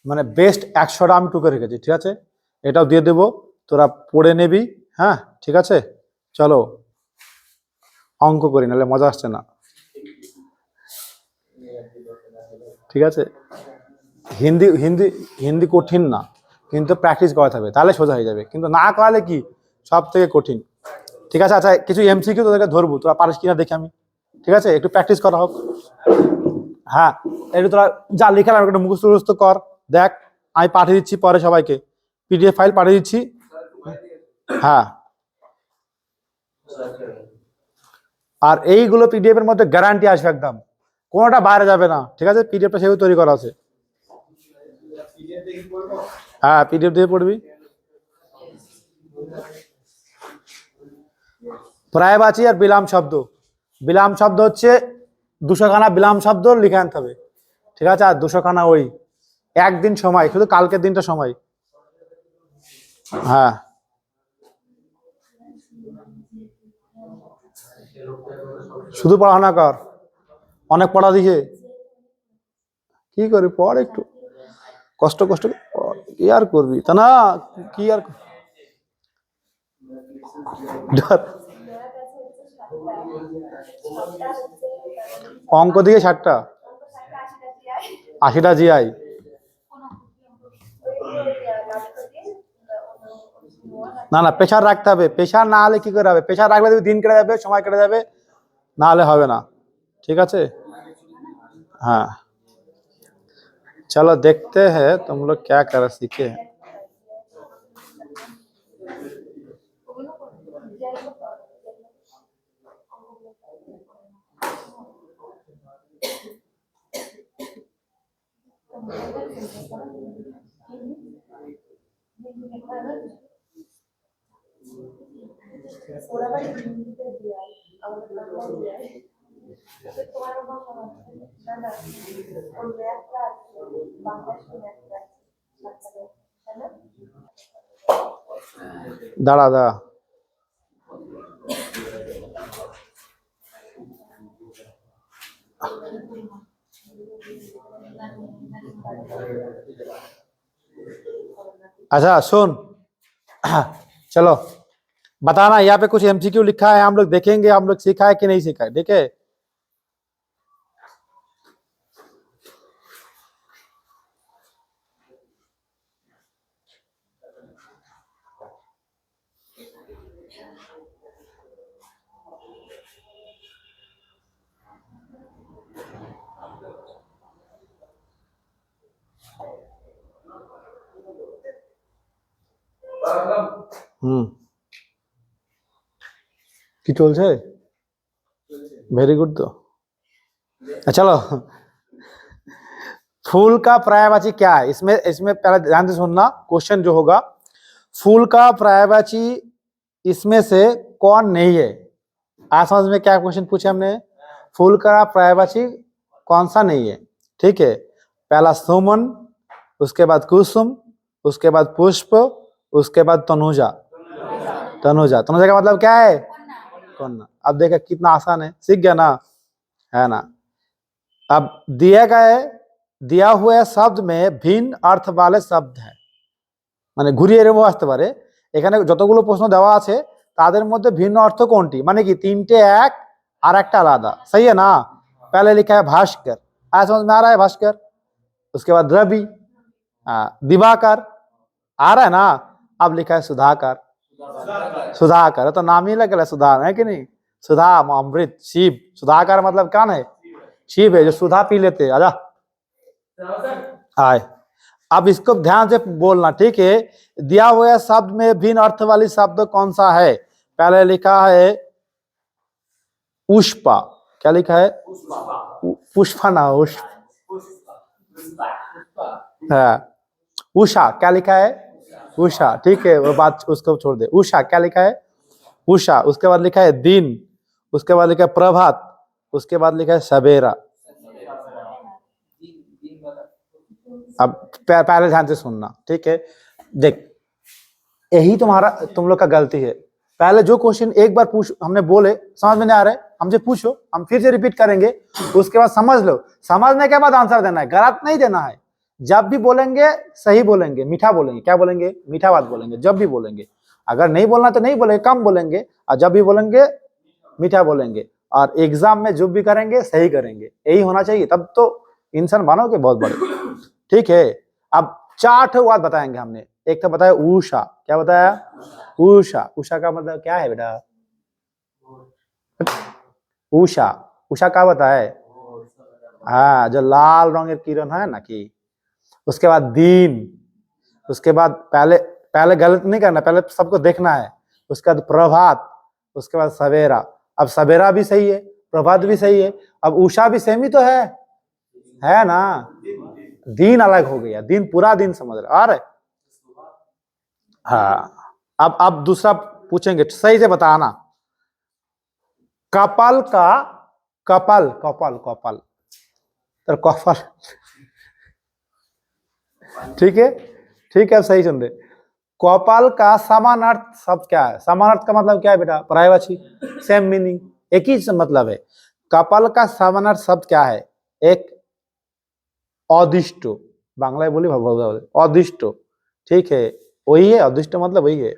মানে বেস্ট 100টা আমি টুকে রেখেছি, ঠিক আছে। এটাও দিয়ে দেবো, তোরা পড়ে নেবি। হ্যাঁ ঠিক আছে, চলো অঙ্ক করি, নাহলে মজা আসছে না, ঠিক আছে। হিন্দি হিন্দি হিন্দি কঠিন না, কিন্তু প্র্যাকটিস করাতে হবে, তাহলে সোজা হয়ে যাবে, কিন্তু না করালে কি সব থেকে কঠিন, ঠিক আছে। আচ্ছা কিছু এমসিকিউ তোদেরকে ধরবো, তোরা পারিস কিনা দেখি আমি, ঠিক আছে। একটু প্র্যাকটিস করা হোক। হ্যাঁ একটু তোরা যা লিখালাম একটু মুখস্থ কর, দেখ আমি পাঠিয়ে দিচ্ছি পরে সবাইকে, পিডিএফ ফাইল পাঠিয়ে দিচ্ছি। হ্যাঁ আর এইগুলো পিডিএফ এর মধ্যে গ্যারান্টি আসবে একদম, কোনোটা বাইরে যাবে না, ঠিক আছে। পিডিএফটা সেভাবে তৈরি করা আছে। হ্যাঁ পিডিএফ দিয়ে পড়বি। প্রায়বাচী আর বিলাম শব্দ, বিলাম শব্দ হচ্ছে 200 খানা বিলাম শব্দ লিখে আনতে হবে, ঠিক আছে। আর 200 খানা ওই একদিন সময়, শুধু কালকের দিনটা সময়। হ্যাঁ শুধু পড়াশোনা কর, অনেক পড়া দিছে, কি করি পড়, একটু কষ্ট কষ্ট কি আর করবি তা না, কি আর অঙ্ক দিয়ে 60টা 80টা জিআই। না না প্রেসার রাখতে হবে, প্রেসার না হলে কি করে হবে, প্রেসার রাখলে দিন কেটে যাবে, সময় কেটে যাবে, না হলে হবে না, ঠিক আছে। हाँ चलो देखते हैं तुम लोग क्या कर सीखे हैं। दाड़ा दाड़ा अच्छा सुन, चलो बताना, यहाँ पे कुछ एमसीक्यू लिखा है, हम लोग देखेंगे हम लोग सीखा है कि नहीं सीखा है, ठीक है। কি চলছে, वेरी गुड। तो चलो फूल का पर्यायवाची क्या है, इसमें इसमें पहले ध्यान से सुनना, क्वेश्चन जो होगा फूल का पर्यायवाची इसमें से कौन नहीं है। आज समझ में क्या क्वेश्चन पूछे हमने, फूल का पर्यायवाची कौन सा नहीं है, ठीक है। पहला सुमन, उसके बाद कुसुम, उसके बाद पुष्प, उसके बाद तनुजा। तनुजा, तनुजा का मतलब क्या है, कौन। अब देखा कितना आसान है, सीख गया ना, है ना। अब दिया गए दिया हुए शब्द में भिन्न अर्थ वाले शब्द है, মানে ঘুরিয়ে নেবো আসতে পারে, এখানে যতগুলো প্রশ্ন দেওয়া আছে তাদের মধ্যে ভিন্ন অর্থ কোনটি, মানে কি তিনটে এক আর একটা আলাদা, सही है ना। पहले लिखा है भास्कर, आज समझ में आ रहा है भास्कर। उसके बाद रवि, दिवाकर, आ रहा है ना। अब लिखा है सुधाकर, सुधाकर तो नाम ही लग रहा है सुधा, है कि नहीं। सुधा अमृत, शिव, सुधाकर मतलब कौन है, शिव है जो सुधा पी लेते हैं। आजा आए, अब इसको ध्यान से बोलना, ठीक है। दिया हुआ शब्द में भिन्न अर्थ वाली शब्द कौन सा है, पहले लिखा है पुष्पा, क्या लिखा है, पुष्पा ना हाँ उषा, क्या लिखा है उषा, ठीक है वो बात उसको छोड़ दे। उषा क्या लिखा है, उषा। उसके बाद लिखा है दिन, उसके बाद लिखा है प्रभात, उसके बाद लिखा है सवेरा। अब पहले ध्यान से सुनना, ठीक है। देख यही तुम्हारा तुम लोग का गलती है, पहले जो क्वेश्चन एक बार पूछ हमने बोले समझ में नहीं आ रहा है, हमसे पूछो, हम फिर से रिपीट करेंगे, उसके बाद समझ लो, समझने के बाद आंसर देना है, गलत नहीं देना है। जब भी बोलेंगे सही बोलेंगे, मीठा बोलेंगे, क्या बोलेंगे, मीठा बात बोलेंगे जब भी बोलेंगे। अगर नहीं बोलना तो नहीं बोलेंगे, कम बोलेंगे, और जब भी बोलेंगे मीठा बोलेंगे। और एग्जाम में जो भी करेंगे सही करेंगे, यही होना चाहिए, तब तो इंसान बनोगे बहुत बड़े, ठीक है। अब 4 बात बताएंगे हमने, एक तो बताया उषा, क्या बताया उषा। उषा का मतलब क्या है बेटा, उषा, उषा का बताए, हाँ जो लाल रंगेर किरण है ना कि। उसके बाद दिन, उसके बाद पहले पहले गलत नहीं करना, पहले सबको देखना है। उसके बाद प्रभात, उसके बाद सवेरा। अब सवेरा भी सही है, प्रभात भी सही है, अब उषा भी सेम ही तो है ना। दिन अलग हो गया, दिन पूरा दिन समझ रहे आ रहे। हाँ अब दूसरा पूछेंगे, सही से बताना। कपाल का कपाल कपाल कपाल तो कपाल, ठीक है ठीक है, सही सुन रहे। कपाल का समानार्थ शब्द क्या है, समानार्थ का मतलब क्या है बेटा, पर्यायवाची, सेम मीनिंग, एक ही मतलब है। कपाल का समानार्थ शब्द क्या है, एक अदिष्ट, बांग्लाয় बोली अदिष्ट, ठीक है वही है, अदिष्ट मतलब वही है।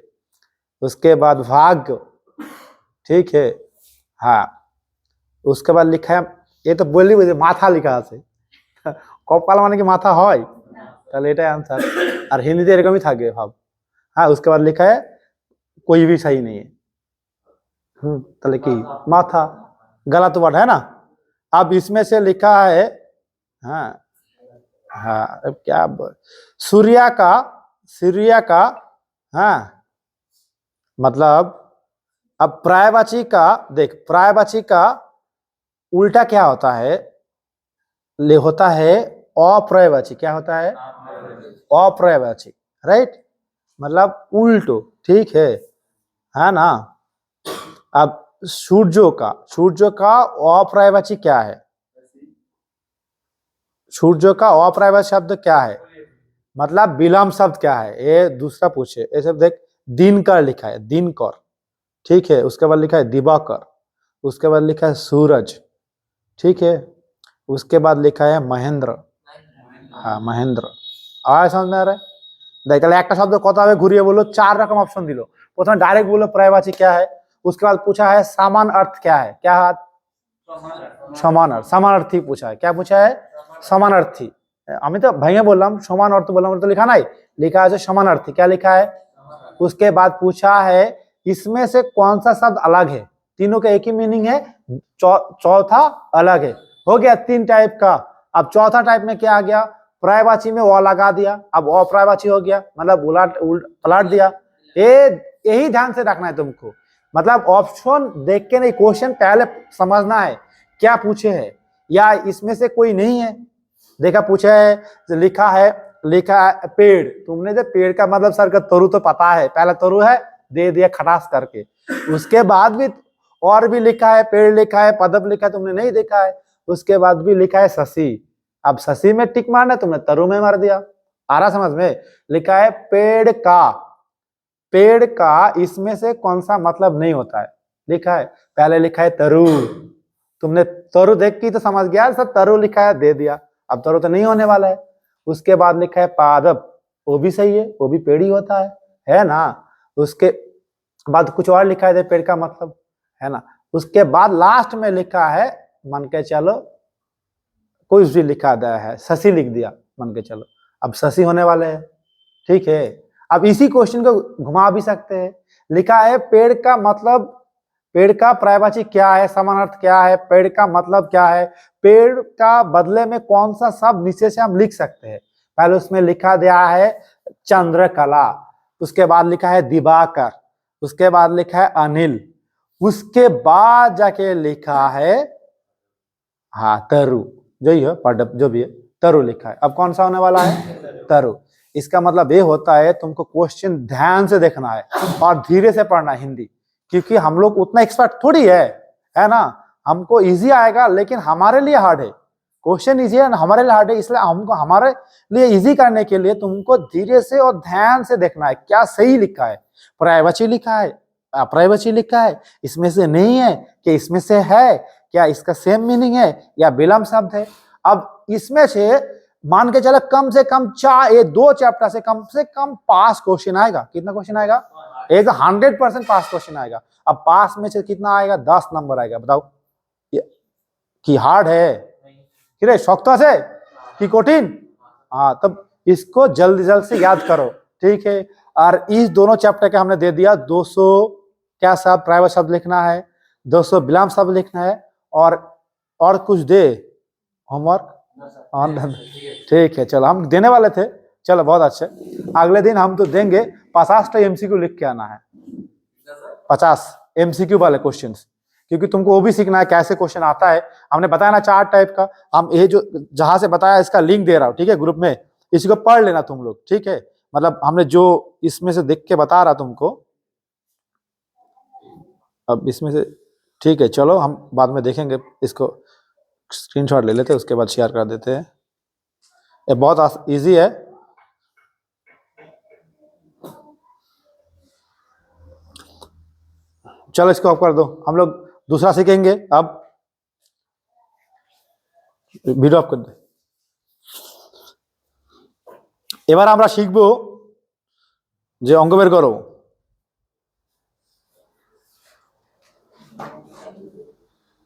उसके बाद भाग्य, ठीक है, हाँ। उसके बाद लिखा है, ये तो बोली बुझे माथा लिखा আছে, কপাল মানে কি মাথা হয়, তাহলে এটাই आंसर। আর হিন্দিতে এরকমই থাকে ভাব। हाँ उसके बाद लिखा है कोई भी सही नहीं है। तले की माथा गलत वर्ड है ना। अब इसमें से लिखा है, हाँ हाँ, अब क्या सूर्य का, हाँ मतलब अब पर्यायवाची का, देख पर्यायवाची का उल्टा क्या होता है, ले होता है अपर्यायवाची। क्या होता है? अपर्यायवाची, राइट, मतलब उल्टो, ठीक है ना। अब सूर्य का अपर्यायवाची क्या है? सूर्य का अपर्यायवाची शब्द क्या है, मतलब विलंब शब्द क्या है? ये दूसरा पूछे। ये सब देख, दिनकर लिखा है, दिनकर, ठीक है। उसके बाद लिखा है दिवाकर, उसके बाद लिखा है सूरज, ठीक है। उसके बाद लिखा है महेंद्र, हाँ महेंद्र। আর समझ में आ रहा है? দেখ তাহলে একটা শব্দ কত হবে ঘুরিয়ে বলো, চার রকম অপশন দিল। প্রথমে ডাইরেক্ট बोलो पर्यायवाची क्या है, उसके बाद पूछा है समान अर्थ क्या है, क्या है? समान अर्थ, समानार्थी पूछा है। क्या पूछा है? समानार्थी। আমি তো ভেঙে বললাম সমান অর্থ বললাম, তো লিখা নাই, लिखा है समानार्थी। क्या लिखा है? उसके बाद पूछा है इसमें से कौन सा शब्द अलग है, तीनों का एक ही मीनिंग है, चौथा अलग है। हो गया 3 टाइप का। अब चौथा टाइप में क्या आ गया, पर्यायवाची में वो लगा दिया, अब अपर्यायवाची हो गया, मतलब उलट पलट दिया। यही ध्यान से रखना है तुमको, मतलब ऑप्शन देख के नहीं, क्वेश्चन पहले समझना है क्या पूछे है, या इसमें से कोई नहीं है। देखा पूछा है, लिखा है पेड़, तुमने जो पेड़ का मतलब सर का तरु तो पता है, पहला तरु है, दे दिया खटास करके। उसके बाद भी और भी लिखा है, पेड़ लिखा है, पदप लिखा है, तुमने नहीं देखा है। उसके बाद भी लिखा है शशि, अब शशि में टिक मारना, तुमने तरु में मार दिया। आ रहा समझ में? लिखा है पेड़ का इसमें से कौन सा मतलब नहीं होता है, लिखा है। पहले लिखा है तरु, तुमने तरु देख के तो समझ गया, सब तरु लिखा है दे दिया, अब तरु तो नहीं होने वाला है। उसके बाद लिखा है पादप, वो भी सही है, वो भी पेड़ ही होता है ना। उसके बाद कुछ और लिखा है पेड़ का मतलब, है ना। उसके बाद लास्ट में लिखा है, मान के चलो कुछ भी लिखा दिया है, शशि लिख दिया, मान के चलो, अब शशि होने वाले हैं, ठीक है। अब इसी क्वेश्चन को घुमा भी सकते हैं। लिखा है पेड़ का मतलब, पेड़ का पर्यायवाची क्या है, समानार्थ क्या है, पेड़ का मतलब क्या है, पेड़ का बदले में कौन सा शब्द नीचे से हम लिख सकते हैं। पहले उसमें लिखा दिया है चंद्रकला, उसके बाद लिखा है दिवाकर, उसके बाद लिखा है अनिल, उसके बाद जाके लिखा है हाँ तरु, जो ही है पढ़ जो भी है, तरु लिखा है। अब कौन सा होने वाला है? तरु। इसका मतलब ये होता है तुमको क्वेश्चन ध्यान से देखना है और धीरे से पढ़ना हिंदी, क्योंकि हम लोग उतना एक्सपर्ट थोड़ी है ना। हमको इजी आएगा, लेकिन हमारे लिए हार्ड है। क्वेश्चन इजी है, हमारे लिए हार्ड है, इसलिए हमको हमारे लिए इजी करने के लिए तुमको धीरे से और ध्यान से देखना है क्या सही लिखा है। पर्यायवाची लिखा है, अपर्यायवाची लिखा है, इसमें से नहीं है कि इसमें से है, क्या इसका सेम मीनिंग है या विलंब शब्द है। अब इसमें से मान के चले कम से कम 2 चैप्टर से कम पास क्वेश्चन आएगा। कितना क्वेश्चन आएगा? एक 100% पास क्वेश्चन आएगा। अब पास में से कितना आएगा? 10 नंबर आएगा। बताओ कि हार्ड है कि शक्त है कि कठिन? हाँ, तब इसको जल्दी से याद करो, ठीक है। और इस दोनों चैप्टर के हमने दे दिया 200 क्या शब्द प्राइवेट शब्द लिखना है, 200 विलंब शब्द लिखना है, और कुछ दे होमवर्क। ठीक है, चलो हम देने वाले थे, चलो बहुत अच्छे। अगले दिन हम तो देंगे 50 एमसीक्यू लिख के आना है, 50 एमसीक्यू वाले क्वेश्चंस, क्योंकि तुमको वो भी सीखना है कैसे क्वेश्चन आता है। हमने बताया ना 4 टाइप का, हम ये जो जहां से बताया इसका लिंक दे रहा हूँ, ठीक है, ग्रुप में, इसको पढ़ लेना तुम लोग, ठीक है। मतलब हमने जो इसमें से देख के बता रहा तुमको, अब इसमें से, ठीक है, चलो हम बाद में देखेंगे, इसको स्क्रीनशॉट ले लेते हैं, उसके बाद शेयर कर देते हैं। ये बहुत इजी है। चलो इसको ऑफ कर दो, हम लोग दूसरा सीखेंगे। अब ভিডিও অফ করে দে। এবার আমরা শিখবো যে অঙ্ক বের করো।